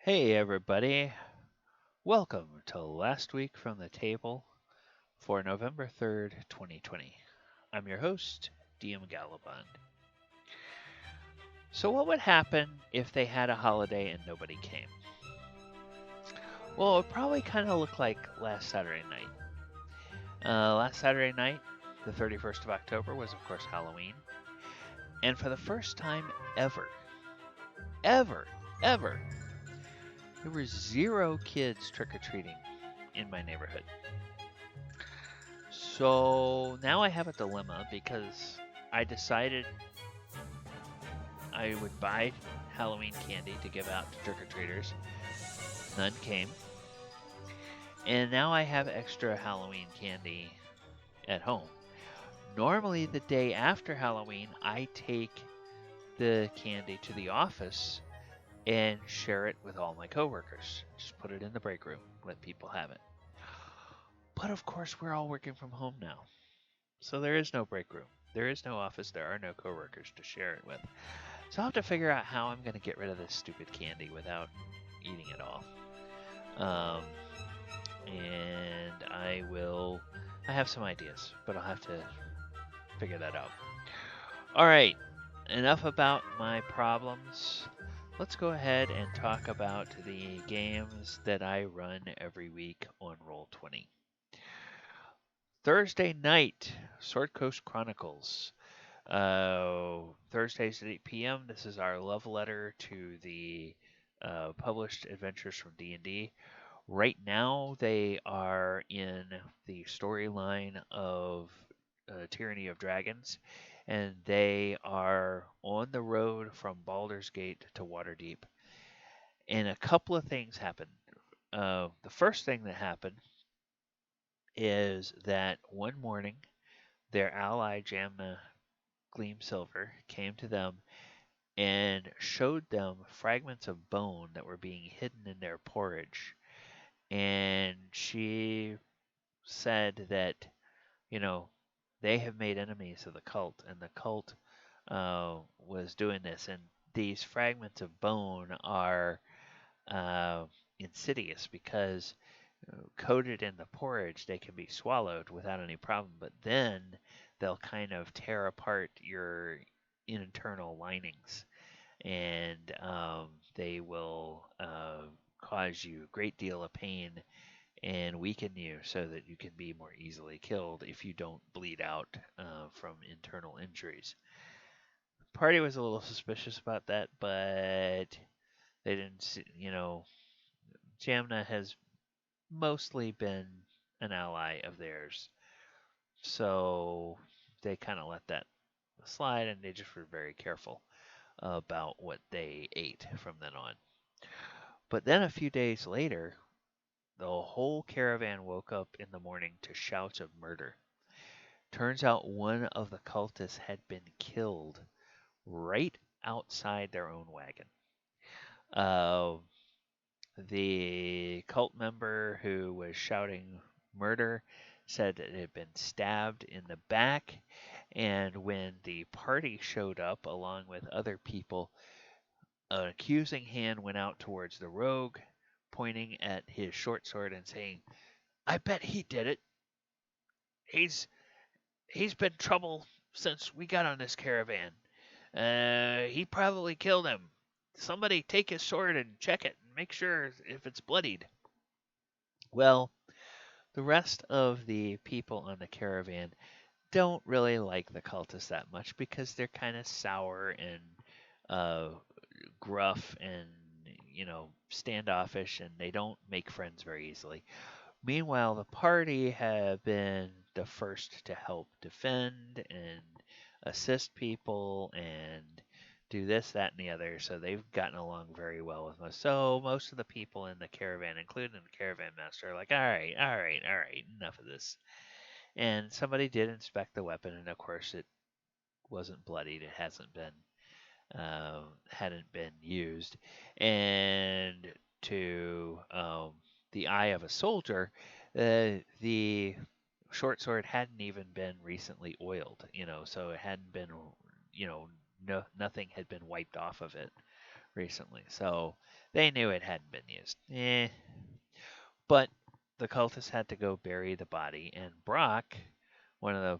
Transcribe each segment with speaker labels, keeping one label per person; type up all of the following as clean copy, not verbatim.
Speaker 1: Hey everybody, welcome to Last Week from the Table for November 3rd, 2020. I'm your host, DM Gallibond. So, what would happen if they had a holiday and nobody came? Well, it would probably kind of look like last Saturday night. Last Saturday night, the 31st of October, was of course Halloween. And for the first time ever, ever, ever, there were zero kids trick or treating in my neighborhood. So now I have a dilemma because I decided I would buy Halloween candy to give out to trick or treaters. None came. And now I have extra Halloween candy at home. Normally, the day after Halloween, I take the candy to the office and share it with all my coworkers. Just put it in the break room, let people have it. But of course, we're all working from home now. So there is no break room. There is no office. There are no coworkers to share it with. So I'll have to figure out how I'm going to get rid of this stupid candy without eating it all. Um, and I have some ideas, but I'll have to figure that out. All right, enough about my problems. Let's go ahead and talk about the games that I run every week on Roll20. Thursday night, Sword Coast Chronicles. Thursdays at 8 p.m. This is our love letter to the published adventures from D&D. Right now, they are in the storyline of Tyranny of Dragons, and they are on the road from Baldur's Gate to Waterdeep. And a couple of things happen. The first thing that happened is that one morning, their ally Jamna Gleam Silver came to them and showed them fragments of bone that were being hidden in their porridge. And she said that, you know, they have made enemies of the cult, and the cult was doing this. And these fragments of bone are insidious because coated in the porridge, they can be swallowed without any problem, but then they'll kind of tear apart your internal linings and they will cause you a great deal of pain and weaken you so that you can be more easily killed if you don't bleed out from internal injuries. The party was a little suspicious about that, but they didn't see, Jamna has mostly been an ally of theirs. So they kind of let that slide and they just were very careful about what they ate from then on. But then a few days later, the whole caravan woke up in the morning to shouts of murder. Turns out one of the cultists had been killed right outside their own wagon. Uh, the cult member who was shouting murder said that it had been stabbed in the back, and when the party showed up along with other people, an accusing hand went out towards the rogue, pointing at his short sword and saying, "I bet he did it. He's he's been trouble since we got on this caravan. He probably killed him. Somebody take his sword and check it and make sure if it's bloodied." Well, the rest of the people on the caravan don't really like the cultists that much because they're kind of sour and uh, gruff and standoffish, and they don't make friends very easily. Meanwhile, the party have been the first to help defend and assist people and do this, that, and the other. So they've gotten along very well with most. So most of the people in the caravan, including the caravan master, are like, all right, all right, all right, enough of this. And somebody did inspect the weapon, and of course it wasn't bloodied. It hadn't been used. And to the eye of a soldier, the short sword hadn't even been recently oiled, so it hadn't been, nothing had been wiped off of it recently, so they knew it hadn't been used. But the cultists had to go bury the body, and Brock, one of the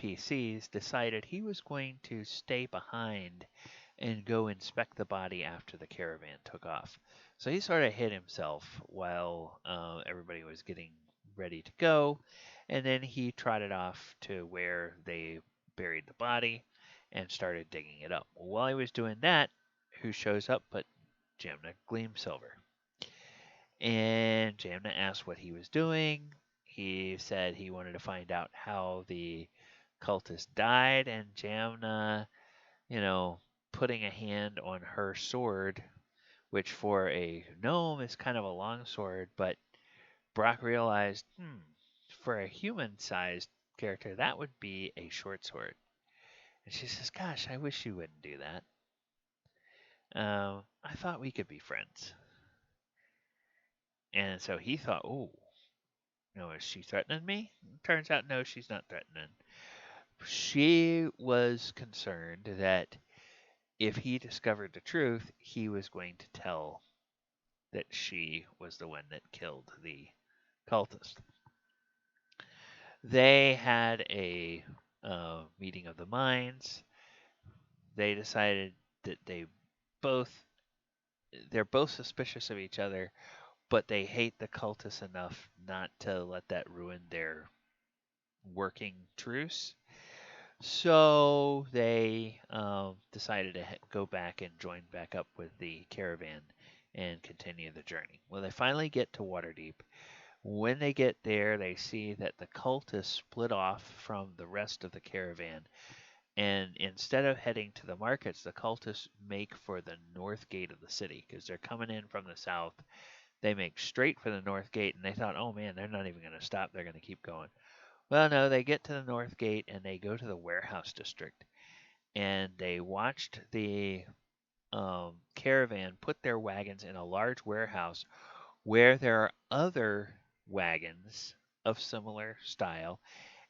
Speaker 1: PCs, decided he was going to stay behind and go inspect the body after the caravan took off. So he sort of hid himself while everybody was getting ready to go, and then he trotted off to where they buried the body and started digging it up. While he was doing that, who shows up but Jamna Gleamsilver? And Jamna asked what he was doing. He said he wanted to find out how the cultist died, and Jamna, you know, putting a hand on her sword, which for a gnome is kind of a long sword, but Brock realized, for a human sized character, that would be a short sword. And she says, "Gosh, I wish you wouldn't do that. I thought we could be friends." And so he thought, "Oh, no, is she threatening me?" Turns out, no, she's not threatening. She was concerned that if he discovered the truth, he was going to tell that she was the one that killed the cultist. They had a meeting of the minds. They decided that both they're both suspicious of each other, but they hate the cultists enough not to let that ruin their working truce. So they decided to go back and join back up with the caravan and continue the journey. Well, they finally get to Waterdeep. When they get there, they see that the cultists split off from the rest of the caravan. And instead of heading to the markets, the cultists make for the north gate of the city because they're coming in from the south. They make straight for the north gate, and they thought, oh man, they're not even going to stop. They're going to keep going. Well, no, they get to the north gate and they go to the warehouse district. And they watched the caravan put their wagons in a large warehouse where there are other wagons of similar style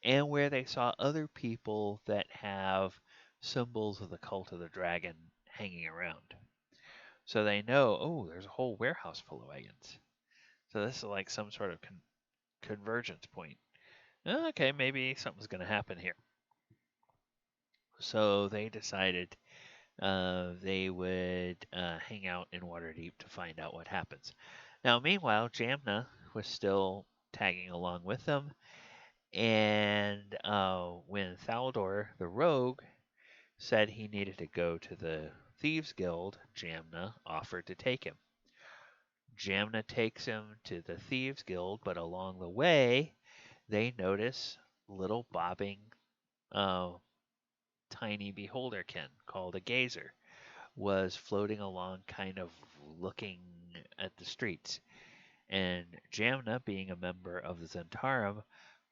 Speaker 1: and where they saw other people that have symbols of the cult of the dragon hanging around. So they know, oh, there's a whole warehouse full of wagons. So this is like some sort of convergence point. Okay, maybe something's going to happen here. So they decided they would hang out in Waterdeep to find out what happens. Now, meanwhile, Jamna was still tagging along with them, and when Thaldor the rogue said he needed to go to the Thieves Guild, Jamna offered to take him. Jamna takes him to the Thieves Guild, but along the way, they notice little bobbing uh, tiny beholderkin called a gazer was floating along, kind of looking at the streets. And Jamna, being a member of the Zentarum,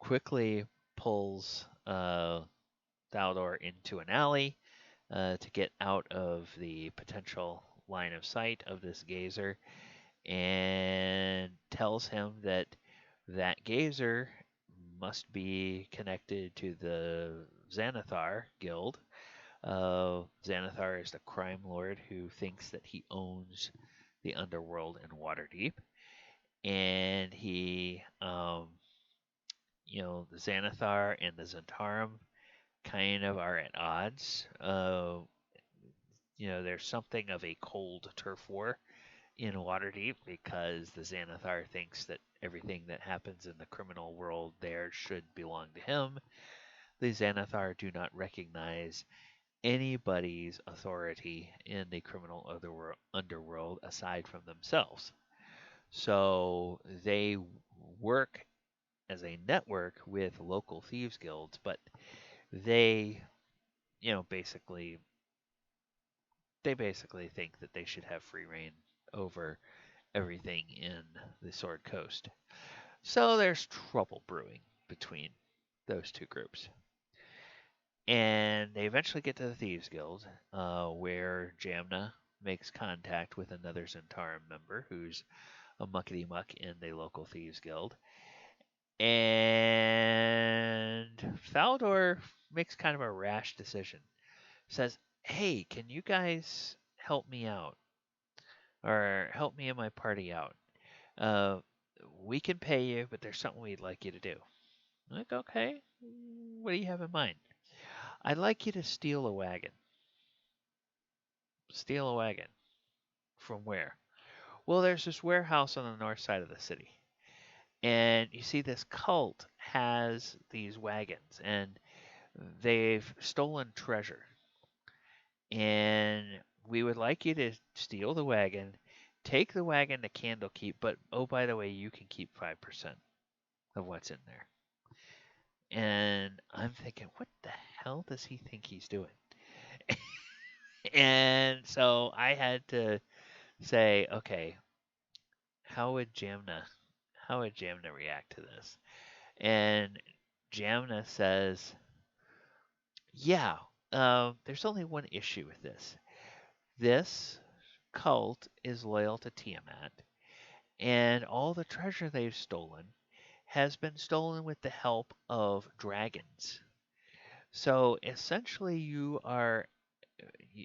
Speaker 1: quickly pulls Thaldor into an alley to get out of the potential line of sight of this gazer and tells him that that gazer must be connected to the Xanathar Guild. Xanathar is the crime lord who thinks that he owns the underworld in Waterdeep. And the Xanathar and the Zentarum kind of are at odds. There's something of a cold turf war in Waterdeep because the Xanathar thinks that everything that happens in the criminal world there should belong to him. The Xanathar do not recognize anybody's authority in the criminal underworld aside from themselves. So they work as a network with local thieves guilds, but they, basically think that they should have free reign over everything in the Sword Coast. So there's trouble brewing between those two groups. And they eventually get to the Thieves Guild, where Jamna makes contact with another Zentarum member who's a muckety muck in the local Thieves Guild. And Thaldor makes kind of a rash decision. Says, hey, can you guys help me out? or help me and my party out. Uh, we can pay you, but there's something we'd like you to do. I'm like, okay, what do you have in mind? I'd like you to steal a wagon. Steal a wagon. From where? Well, there's this warehouse on the north side of the city. And you see, this cult has these wagons, and they've stolen treasure. And we would like you to steal the wagon, take the wagon to Candlekeep, but oh, by the way, you can keep 5% of what's in there. And I'm thinking, what the hell does he think he's doing? And so I had to say, okay, how would Jamna how would Jamna react to this? And Jamna says, yeah, there's only one issue with this. This cult is loyal to Tiamat, and all the treasure they've stolen has been stolen with the help of dragons. So essentially,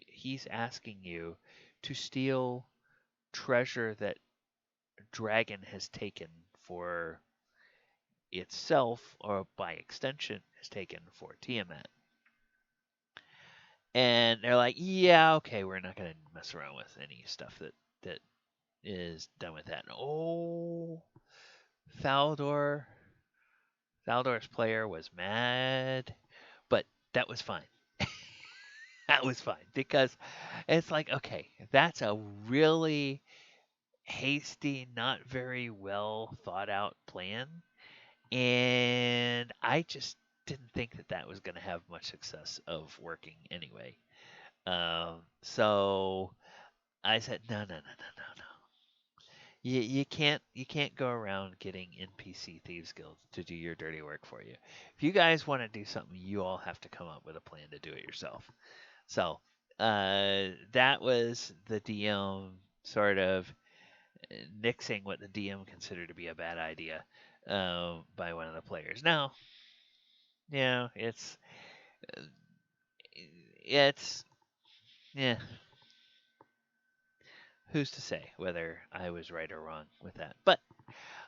Speaker 1: he's asking you to steal treasure that dragon has taken for itself, or by extension, has taken for Tiamat. And they're like, yeah, okay, we're not going to mess around with any stuff that is done with that. Oh, Thaldor, Thaldor's player was mad, but that was fine. That was fine because it's like, okay, that's a really hasty, not very well thought out plan, and I just didn't think that that was going to have much success of working anyway. So I said, no, no, no, no, no, no. You can't go around getting NPC thieves guilds to do your dirty work for you. If you guys want to do something, you all have to come up with a plan to do it yourself. So that was the DM sort of nixing what the DM considered to be a bad idea by one of the players. Now, yeah, it's yeah. Who's to say whether I was right or wrong with that? But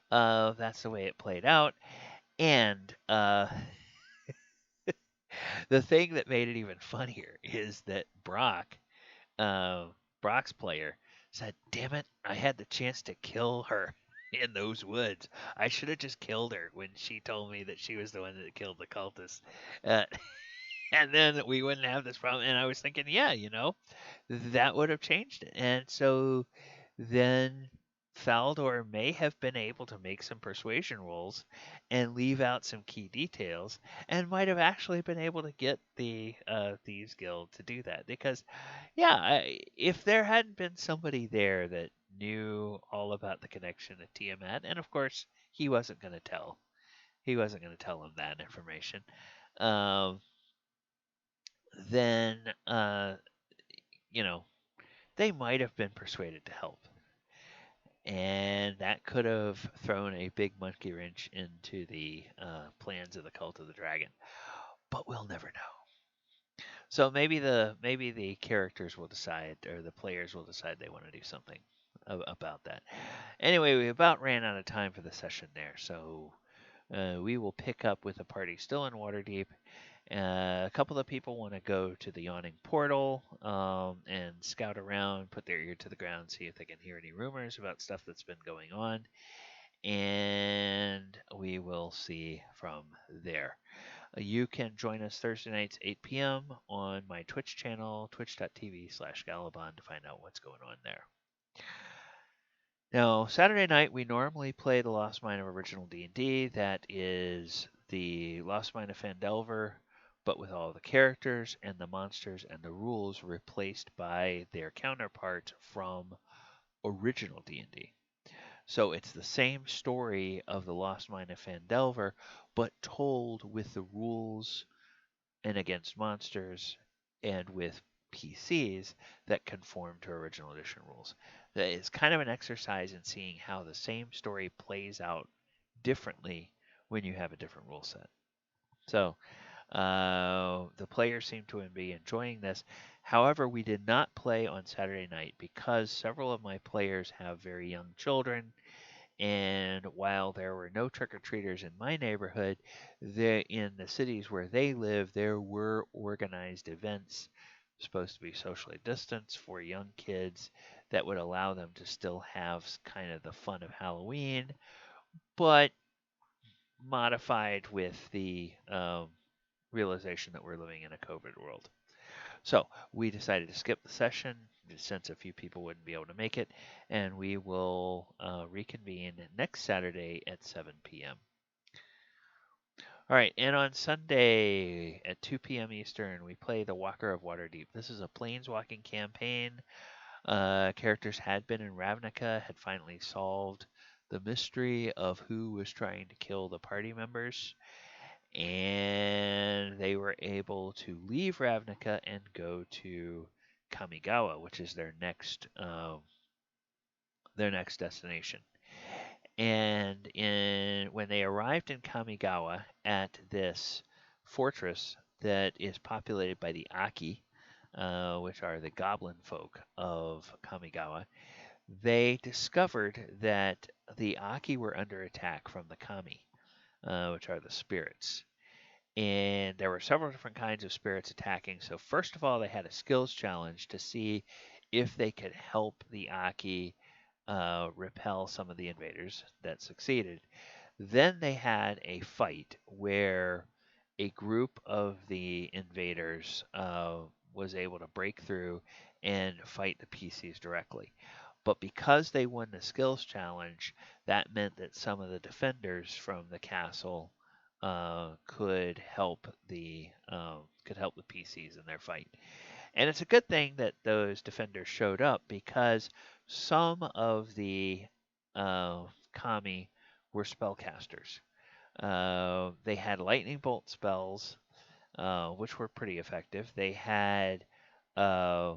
Speaker 1: that's the way it played out. And the thing that made it even funnier is that uh, Brock's player, said, "Damn it! I had the chance to kill her in those woods. I should have just killed her when she told me that she was the one that killed the cultist." Uh, and then we wouldn't have this problem. And I was thinking, yeah, that would have changed it. And so then Faldor may have been able to make some persuasion rolls and leave out some key details, and might have actually been able to get the Thieves Guild to do that. Because, yeah, if there hadn't been somebody there that knew all about the connection to Tiamat, and of course he wasn't going to tell him that information. Um, then you know they might have been persuaded to help, and that could have thrown a big monkey wrench into the plans of the Cult of the Dragon. But we'll never know. So maybe the characters will decide, or the players will decide they want to do something about that. Anyway, we about ran out of time for the session there, so we will pick up with the party still in Waterdeep. A couple of people want to go to the Yawning Portal and scout around, put their ear to the ground, see if they can hear any rumors about stuff that's been going on, and we will see from there. You can join us Thursday nights, 8 p.m. on my Twitch channel, twitch.tv/Gallibond, to find out what's going on there. Now, Saturday night, we normally play the Lost Mine of original D&D. That is the Lost Mine of Phandelver, but with all the characters and the monsters and the rules replaced by their counterparts from original D&D. So it's the same story of the Lost Mine of Phandelver, but told with the rules and against monsters and with PCs that conform to original edition rules. That is kind of an exercise in seeing how the same story plays out differently when you have a different rule set. So the players seem to be enjoying this. However, we did not play on Saturday night because several of my players have very young children, and while there were no trick or treaters in my neighborhood, in the cities where they live, there were organized events supposed to be socially distanced for young kids that would allow them to still have kind of the fun of Halloween, but modified with the realization that we're living in a COVID world. So we decided to skip the session since a few people wouldn't be able to make it, and we will reconvene next Saturday at 7 p.m. All right, and on Sunday at 2 p.m. Eastern, we play The Walker of Waterdeep. This is a planeswalking campaign. Characters had been in Ravnica, had finally solved the mystery of who was trying to kill the party members, and they were able to leave Ravnica and go to Kamigawa, which is their next destination. And when they arrived in Kamigawa at this fortress that is populated by the Aki, which are the goblin folk of Kamigawa, they discovered that the Aki were under attack from the Kami, which are the spirits. And there were several different kinds of spirits attacking. So first of all, they had a skills challenge to see if they could help the Aki repel some of the invaders. That succeeded. Then they had a fight where a group of the invaders was able to break through and fight the PCs directly. But because they won the skills challenge, that meant that some of the defenders from the castle could help the PCs in their fight. And it's a good thing that those defenders showed up because some of the kami were spellcasters. They had lightning bolt spells, which were pretty effective. They had uh,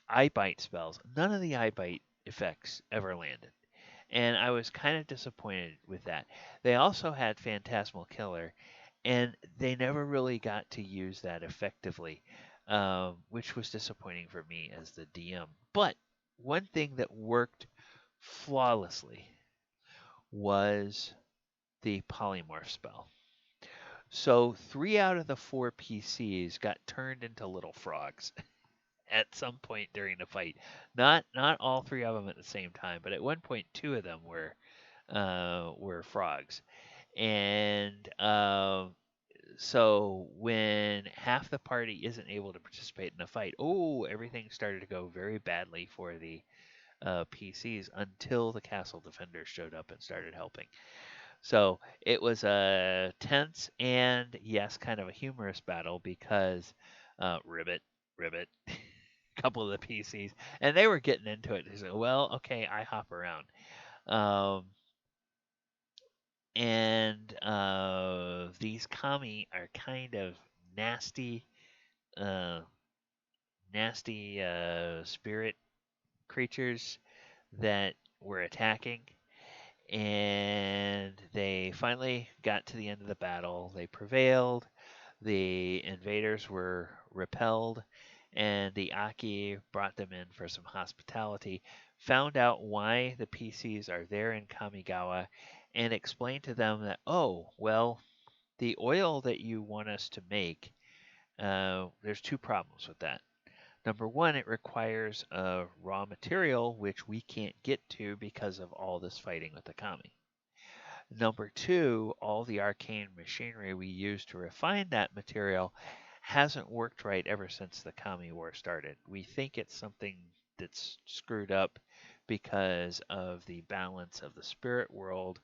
Speaker 1: eye bite spells. None of the eye bite effects ever landed, and I was kind of disappointed with that. They also had Phantasmal Killer, and they never really got to use that effectively, which was disappointing for me as the DM. But one thing that worked flawlessly was the polymorph spell. So 3 out of the 4 PCs got turned into little frogs at some point during the fight. Not all 3 of them at the same time, but at one point 2 of them were frogs. And so when half the party isn't able to participate in the fight, everything started to go very badly for the PCs until the castle defenders showed up and started helping. So it was a tense and, yes, kind of a humorous battle because ribbit, ribbit, a couple of the PCs, and they were getting into it. They said, well, okay, I hop around. Um, and these kami are kind of nasty, uh, nasty spirit creatures that were attacking. And they finally got to the end of the battle. They prevailed. The invaders were repelled, and the Aki brought them in for some hospitality, found out why the PCs are there in Kamigawa, and explained to them that, the oil that you want us to make, there's 2 problems with that. Number one, it requires a raw material which we can't get to because of all this fighting with the Kami. Number two, all the arcane machinery we use to refine that material hasn't worked right ever since the Kami War started. We think it's something that's screwed up because of the balance of the spirit world,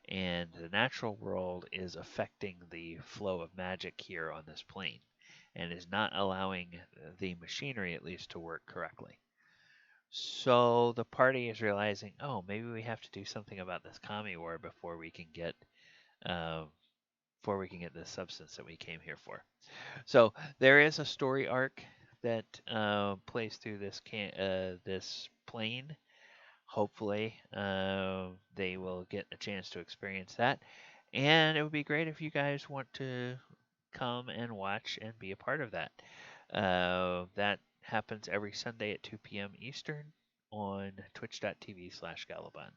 Speaker 1: and the natural world is affecting the flow of magic here on this plane and is not allowing the machinery, at least, to work correctly. So the party is realizing, maybe we have to do something about this Kami War before we can get this substance that we came here for. So there is a story arc that plays through this plane. Hopefully, they will get a chance to experience that, and it would be great if you guys want to come and watch and be a part of that. That happens every Sunday at 2 p.m. Eastern on twitch.tv/Gallibond.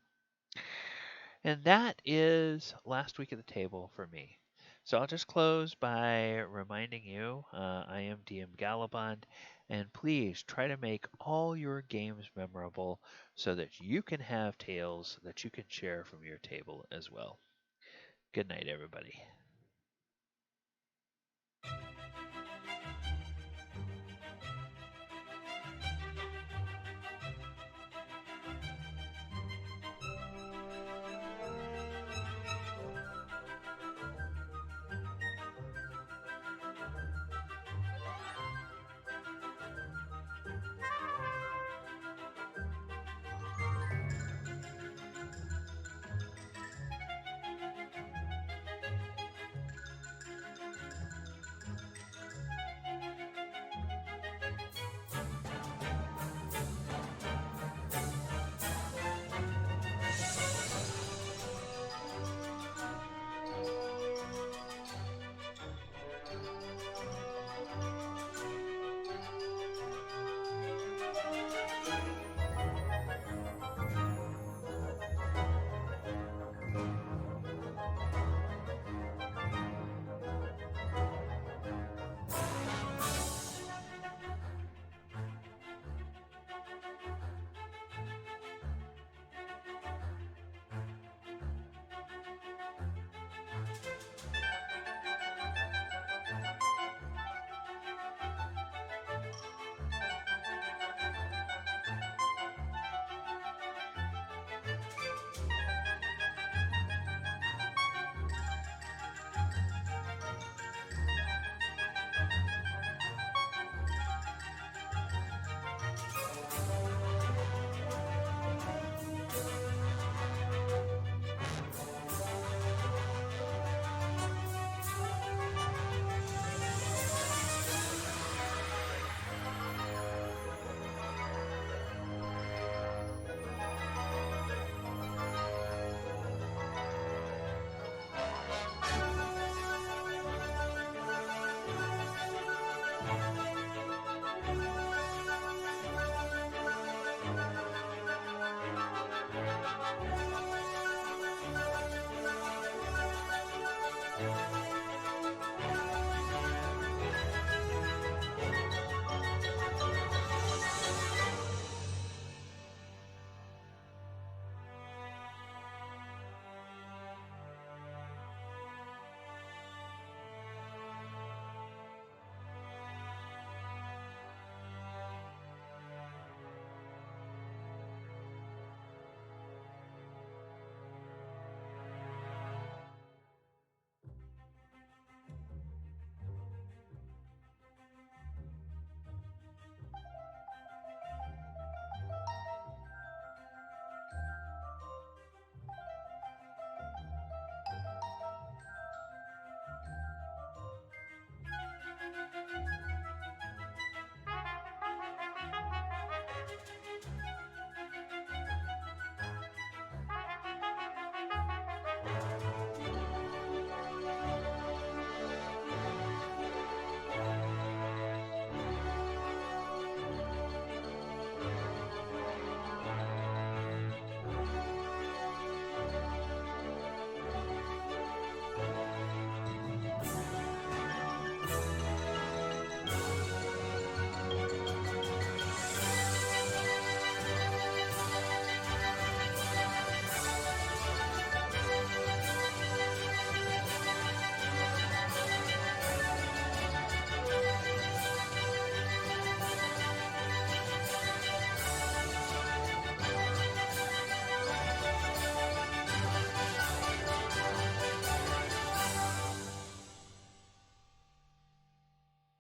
Speaker 1: And that is last week at the table for me. So I'll just close by reminding you I am DM Gallibond, and please try to make all your games memorable so that you can have tales that you can share from your table as well. Good night, everybody.